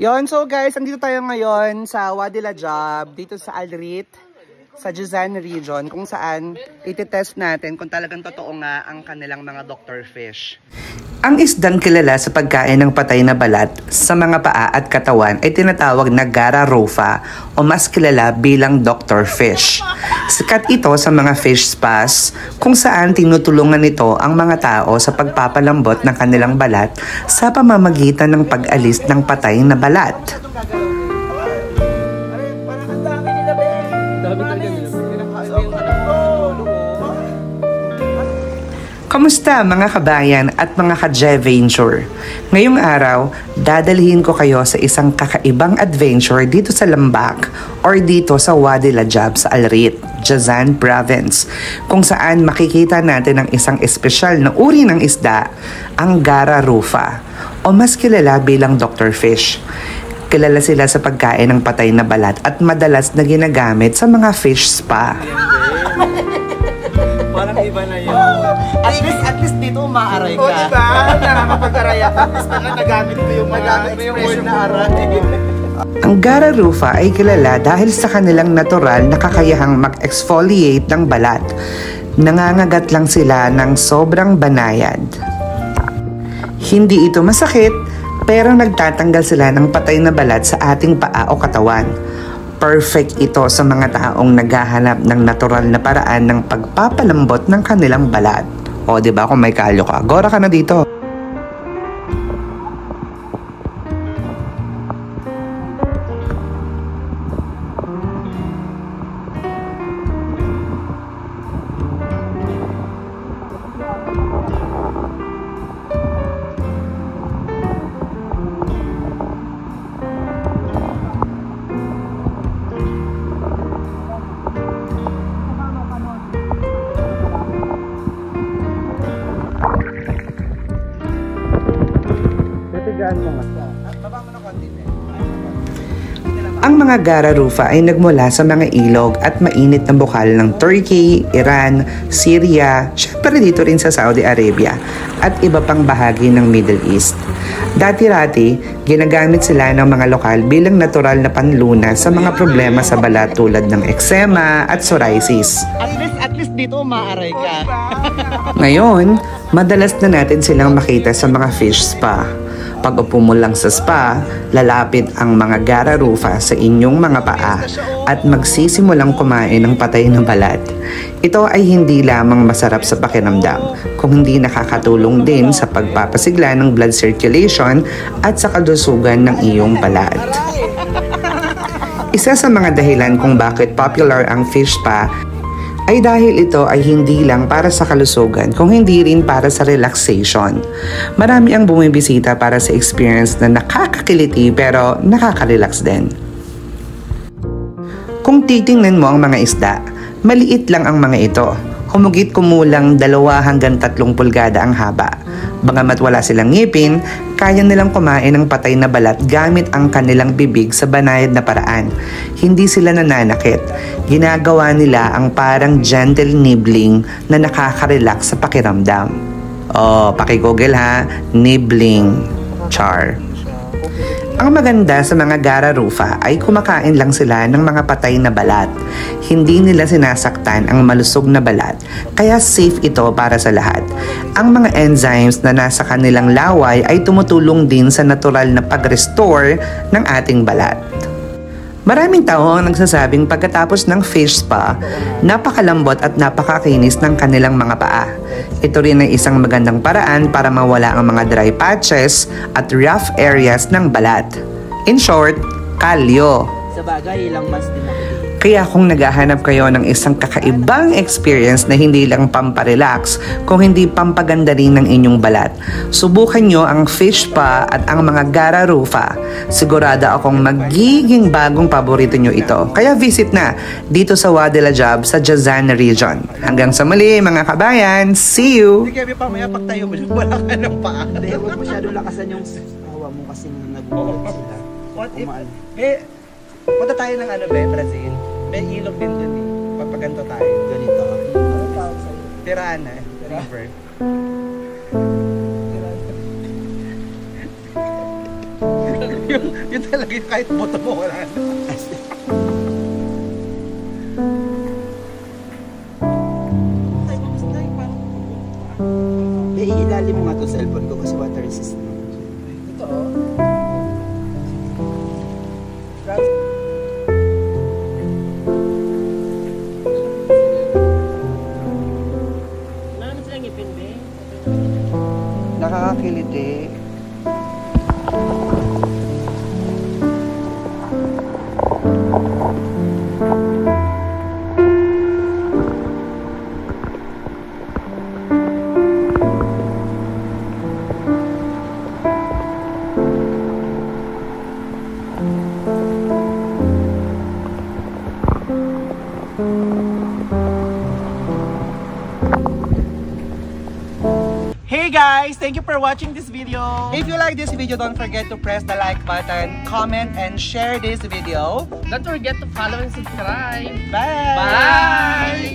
Yon, so guys, andito tayo ngayon sa Wadi Lajab, dito sa Alrit, sa Jazan region, kung saan ititest natin kung talagang totoo nga ang kanilang mga Dr. Fish. Ang isdang kilala sa pagkain ng patay na balat sa mga paa at katawan ay tinatawag na Gara rufa o mas kilala bilang Dr. Fish. Sikat ito sa mga fish spas kung saan tinutulungan nito ang mga tao sa pagpapalambot ng kanilang balat sa pamamagitan ng pag-alis ng patay na balat. Kamusta mga kabayan at mga ka-J-Venture? Ngayong araw, dadalhin ko kayo sa isang kakaibang adventure dito sa Lambak or dito sa Wadi Lajab sa Alrit, Jazan Province, kung saan makikita natin ang isang espesyal na uri ng isda, ang Gara rufa o mas kilala bilang Dr. Fish. Kilala sila sa pagkain ng patay na balat at madalas na ginagamit sa mga fish spa. Parang iba na yun. At least dito umaaray ka. O diba? Nakakapag-aray ako. At least pala nagamit ko yung expression na aray. Ang Gara rufa ay kilala dahil sa kanilang natural na kakayahang mag-exfoliate ng balat. Nangangagat lang sila ng sobrang banayad. Hindi ito masakit, pero nagtatanggal sila ng patay na balat sa ating paa o katawan. Perfect ito sa mga taong naghahanap ng natural na paraan ng pagpapalambot ng kanilang balat. O, diba kung may kalyo ka, gora ka na dito. Ang mga Gara rufa ay nagmula sa mga ilog at mainit na bukal ng Turkey, Iran, Syria, syempre dito rin sa Saudi Arabia at iba pang bahagi ng Middle East. Dati-rati, ginagamit sila ng mga lokal bilang natural na panlunas sa mga problema sa balat tulad ng eczema at psoriasis. At least dito umaaray ka. Ngayon, madalas na natin silang makita sa mga fish spa. Pag upo mo lang sa spa, lalapit ang mga Gara rufa sa inyong mga paa at magsisimulang kumain ng patay na balat. Ito ay hindi lamang masarap sa pakiramdam, kung hindi nakakatulong din sa pagpapasigla ng blood circulation at sa kalusugan ng iyong balat. Isa sa mga dahilan kung bakit popular ang fish spa ay dahil ito ay hindi lang para sa kalusugan, kung hindi rin para sa relaxation. Marami ang bumibisita para sa experience na nakakakiliti pero nakaka-relax din. Kung titingnan mo ang mga isda, maliit lang ang mga ito. Humigit kumulang 2 hanggang 3 pulgada ang haba. Bagamat wala silang ngipin, kaya nilang kumain ng patay na balat gamit ang kanilang bibig sa banayad na paraan. Hindi sila nananakit. Ginagawa nila ang parang gentle nibbling na nakaka-relax sa pakiramdam. Oh, paki-google ha, nibbling. Char. Ang maganda sa mga Gara rufa ay kumakain lang sila ng mga patay na balat. Hindi nila sinasaktan ang malusog na balat, kaya safe ito para sa lahat. Ang mga enzymes na nasa kanilang laway ay tumutulong din sa natural na pag-restore ng ating balat. Maraming tao ang nagsasabing pagkatapos ng fish spa, napakalambot at napakakinis ng kanilang mga paa. Ito rin ay isang magandang paraan para mawala ang mga dry patches at rough areas ng balat. In short, kalyo. Sa bagay, ilang months din ako. Kaya kung naghahanap kayo ng isang kakaibang experience na hindi lang pamparelax, kung hindi pampaganda rin ng inyong balat, subukan nyo ang fish spa at ang mga Gara rufa. Sigurado akong magiging bagong paborito nyo ito. Kaya visit na dito sa Wadi Lajab sa Jazan region. Hanggang sa muli mga kabayan, see you! Hindi kaya pamaya pag tayo mo, wala ka ng paa. Hindi, huwag masyado lakasan yung hawa mo kasi nagulat sila. What if, punta tayo ng Brazil. May ilog din dun eh. Papaganto tayo. Ganito. Tirana River. Yun talaga yung kahit boto mo wala na. Ilalim mo nga to cellphone ko kasi water resistant. Ito oh. Ano silang ngipin, be? Nakakakiliti. Hey guys! Thank you for watching this video. If you like this video, don't forget to press the like button, comment, and share this video. Don't forget to follow and subscribe. Bye! Bye!